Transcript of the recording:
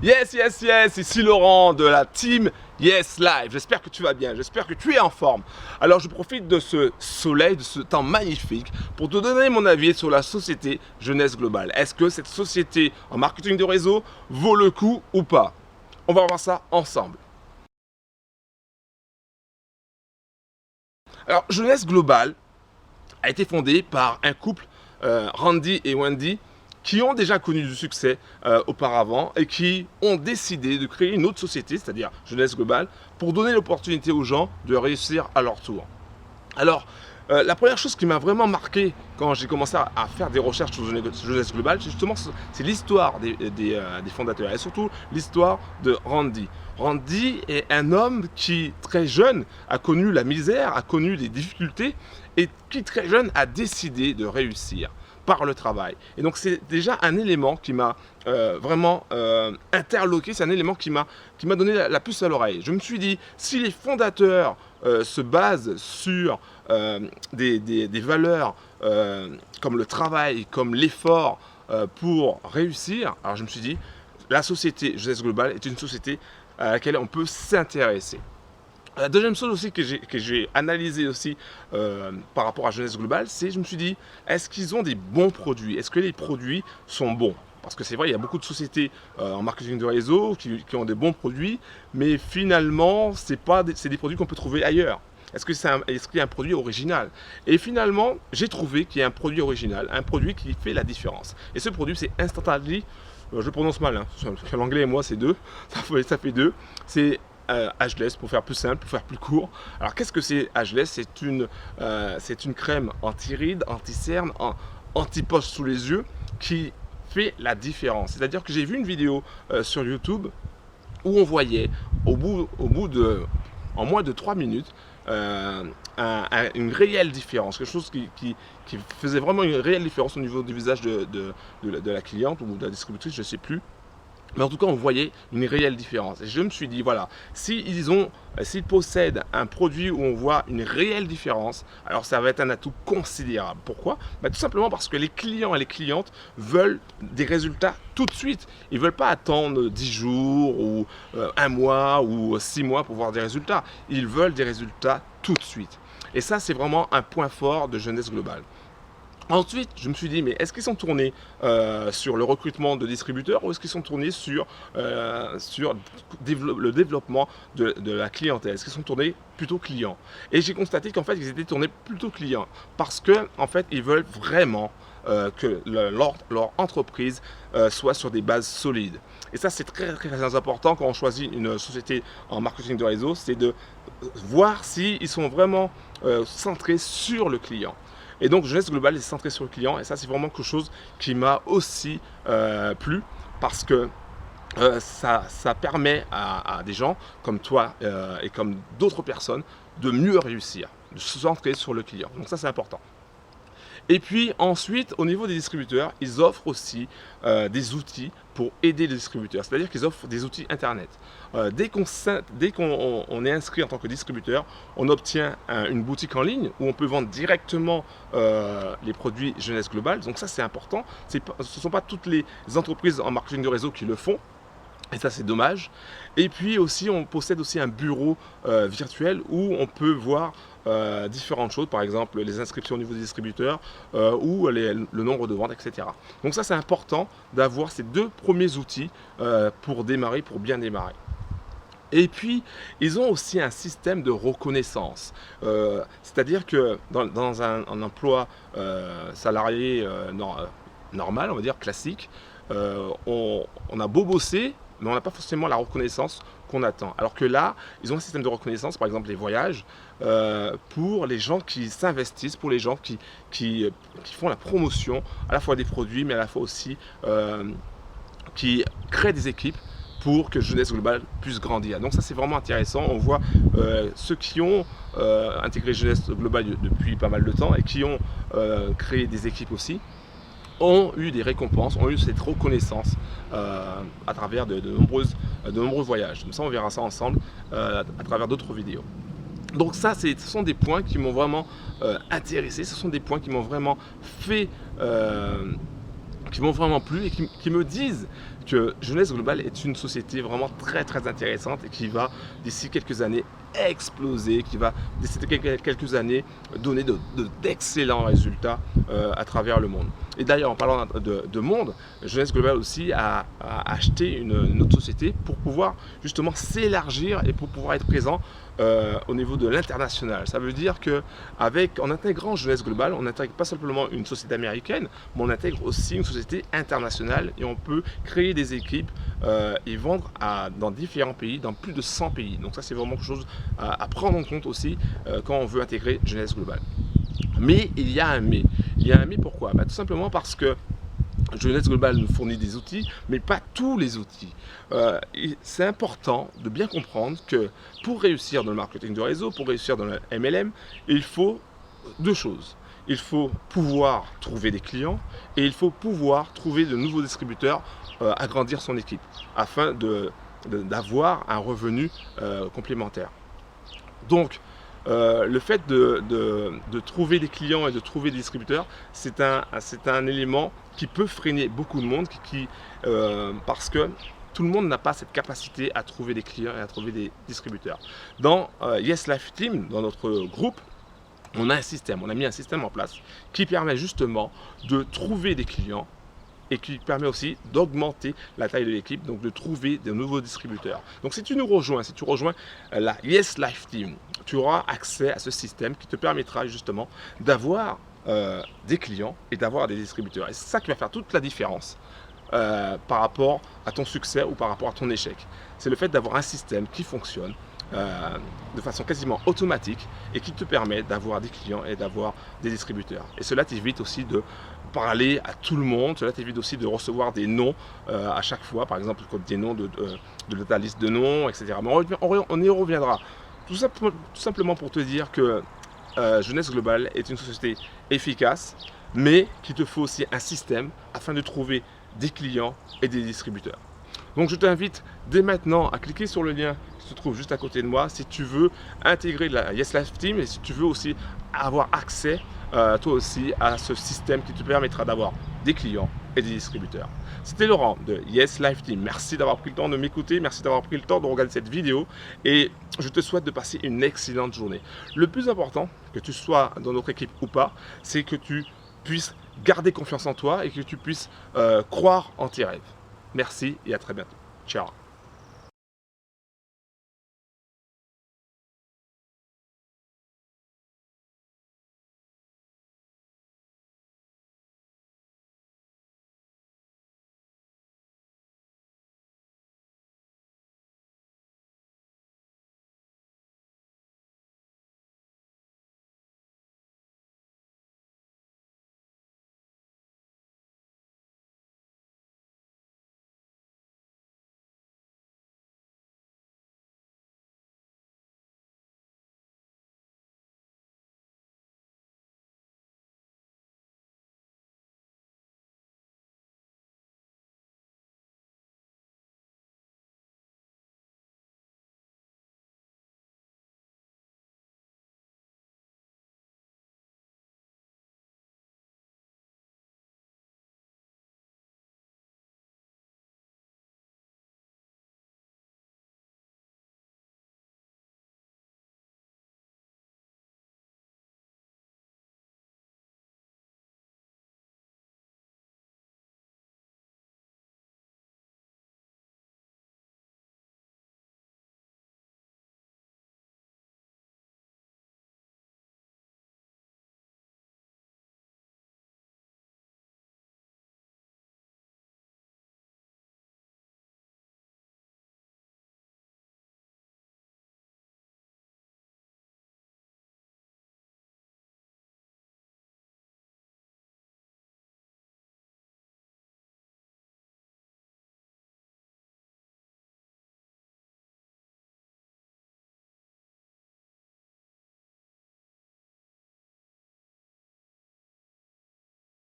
Yes, ici Laurent de la team Yes Live. J'espère que tu vas bien, j'espère que tu es en forme. Alors je profite de ce soleil, de ce temps magnifique pour te donner mon avis sur la société Jeunesse Globale. Est-ce que cette société en marketing de réseau vaut le coup ou pas? On va voir ça ensemble. Alors Jeunesse Globale a été fondée par un couple, Randy et Wendy, qui ont déjà connu du succès auparavant et qui ont décidé de créer une autre société, c'est-à-dire Jeunesse Globale, pour donner l'opportunité aux gens de réussir à leur tour. Alors, la première chose qui m'a vraiment marqué quand j'ai commencé à faire des recherches sur Jeunesse Globale, justement, c'est l'histoire des fondateurs et surtout l'histoire de Randy. Randy est un homme qui, très jeune, a connu la misère, a connu des difficultés et qui, très jeune, a décidé de réussir par le travail. Et donc c'est déjà un élément qui m'a vraiment interloqué, c'est un élément qui m'a donné la puce à l'oreille. Je me suis dit, si les fondateurs se basent sur des valeurs comme le travail, comme l'effort pour réussir, alors je me suis dit, la société Jeunesse Globale est une société à laquelle on peut s'intéresser. La deuxième chose aussi que j'ai analysé aussi par rapport à Jeunesse Globale, c'est je me suis dit, est-ce qu'ils ont des bons produits? Est-ce que les produits sont bons? Parce que c'est vrai, il y a beaucoup de sociétés en marketing de réseau qui ont des bons produits, mais finalement, c'est des produits qu'on peut trouver ailleurs. Est-ce qu'il y a un produit original? Et finalement, j'ai trouvé qu'il y a un produit original, un produit qui fait la différence. Et ce produit, c'est Instantly. Je prononce mal, hein. L'anglais et moi, c'est deux. Ça fait deux. C'est Ageless, pour faire plus simple, pour faire plus court. Alors qu'est-ce que c'est Ageless? C'est une crème anti-rides, anti-cerne, anti-poche sous les yeux qui fait la différence. C'est-à-dire que j'ai vu une vidéo sur YouTube où on voyait en moins de 3 minutes une réelle différence, quelque chose qui faisait vraiment une réelle différence au niveau du visage de la cliente ou de la distributrice, je ne sais plus. Mais en tout cas, on voyait une réelle différence. Et je me suis dit, voilà, s'ils possèdent un produit où on voit une réelle différence, alors ça va être un atout considérable. Pourquoi? Tout simplement parce que les clients et les clientes veulent des résultats tout de suite. Ils ne veulent pas attendre 10 jours ou 1 mois ou 6 mois pour voir des résultats. Ils veulent des résultats tout de suite. Et ça, c'est vraiment un point fort de Jeunesse Globale. Ensuite, je me suis dit, mais est-ce qu'ils sont tournés sur le recrutement de distributeurs ou est-ce qu'ils sont tournés sur le développement de la clientèle? Est-ce qu'ils sont tournés plutôt clients? Et j'ai constaté qu'en fait, ils étaient tournés plutôt clients parce que, en fait, ils veulent vraiment que leur entreprise soit sur des bases solides. Et ça, c'est très, très important quand on choisit une société en marketing de réseau, c'est de voir s'ils sont vraiment centrés sur le client. Et donc, Jeunesse Globale est centrée sur le client et ça, c'est vraiment quelque chose qui m'a aussi plu parce que ça permet à des gens comme toi et comme d'autres personnes de mieux réussir, de se centrer sur le client. Donc ça, c'est important. Et puis ensuite, au niveau des distributeurs, ils offrent aussi des outils pour aider les distributeurs. C'est-à-dire qu'ils offrent des outils Internet. Dès qu'on est inscrit en tant que distributeur, on obtient une boutique en ligne où on peut vendre directement les produits Jeunesse Globale. Donc ça, c'est important. Ce ne sont pas toutes les entreprises en marketing de réseau qui le font. Et ça, c'est dommage. Et puis aussi, on possède aussi un bureau virtuel où on peut voir différentes choses, par exemple les inscriptions au niveau des distributeurs ou le nombre de ventes, etc. Donc ça, c'est important d'avoir ces deux premiers outils pour démarrer, pour bien démarrer. Et puis, ils ont aussi un système de reconnaissance. C'est-à-dire que dans un emploi salarié normal, on va dire classique, on a beau bosser, mais on n'a pas forcément la reconnaissance qu'on attend. Alors que là, ils ont un système de reconnaissance, par exemple les voyages, pour les gens qui s'investissent, pour les gens qui font la promotion à la fois des produits, mais à la fois aussi qui créent des équipes pour que Jeunesse Globale puisse grandir. Donc ça, c'est vraiment intéressant. On voit ceux qui ont intégré Jeunesse Globale depuis pas mal de temps et qui ont créé des équipes aussi, ont eu des récompenses, ont eu cette reconnaissance à travers de nombreux voyages. Comme ça, on verra ça ensemble à travers d'autres vidéos. Donc ça, ce sont des points qui m'ont vraiment intéressé, ce sont des points qui m'ont vraiment fait qui m'ont vraiment plu et qui me disent que Jeunesse Globale est une société vraiment très très intéressante et qui va d'ici quelques années exploser, qui va d'ici quelques années donner d'excellents résultats à travers le monde. Et d'ailleurs, en parlant de monde, Jeunesse Globale aussi a acheté une autre société pour pouvoir justement s'élargir et pour pouvoir être présent au niveau de l'international. Ça veut dire qu'en intégrant Jeunesse Globale, on n'intègre pas simplement une société américaine, mais on intègre aussi une société internationale et on peut créer des équipes et vendre dans différents pays, dans plus de 100 pays. Donc ça, c'est vraiment quelque chose à prendre en compte aussi quand on veut intégrer Jeunesse Globale. Mais il y a un mais. Il y a un mais pourquoi? Tout simplement parce que Jeunesse Globale nous fournit des outils, mais pas tous les outils. C'est important de bien comprendre que pour réussir dans le marketing de réseau, pour réussir dans le MLM, il faut deux choses. Il faut pouvoir trouver des clients et il faut pouvoir trouver de nouveaux distributeurs, agrandir son équipe afin d'avoir un revenu complémentaire. Donc, le fait de trouver des clients et de trouver des distributeurs, c'est un élément qui peut freiner beaucoup de monde parce que tout le monde n'a pas cette capacité à trouver des clients et à trouver des distributeurs. Dans Yes Life Team, dans notre groupe, on a mis un système en place qui permet justement de trouver des clients et qui permet aussi d'augmenter la taille de l'équipe, donc de trouver de nouveaux distributeurs. Donc si tu rejoins la Yes Life Team, tu auras accès à ce système qui te permettra justement d'avoir des clients et d'avoir des distributeurs. Et c'est ça qui va faire toute la différence par rapport à ton succès ou par rapport à ton échec. C'est le fait d'avoir un système qui fonctionne de façon quasiment automatique et qui te permet d'avoir des clients et d'avoir des distributeurs. Et cela t'évite aussi de parler à tout le monde, cela t'évite aussi de recevoir des noms à chaque fois, par exemple des noms de ta liste de noms, etc. Mais on y reviendra. Tout simplement pour te dire que Jeunesse Globale est une société efficace, mais qu'il te faut aussi un système afin de trouver des clients et des distributeurs. Donc je t'invite dès maintenant à cliquer sur le lien qui se trouve juste à côté de moi si tu veux intégrer la Yes Life Team et si tu veux aussi avoir accès toi aussi à ce système qui te permettra d'avoir des clients et des distributeurs. C'était Laurent de Yes Life Team. Merci d'avoir pris le temps de m'écouter, merci d'avoir pris le temps de regarder cette vidéo et je te souhaite de passer une excellente journée. Le plus important, que tu sois dans notre équipe ou pas, c'est que tu puisses garder confiance en toi et que tu puisses croire en tes rêves. Merci et à très bientôt. Ciao.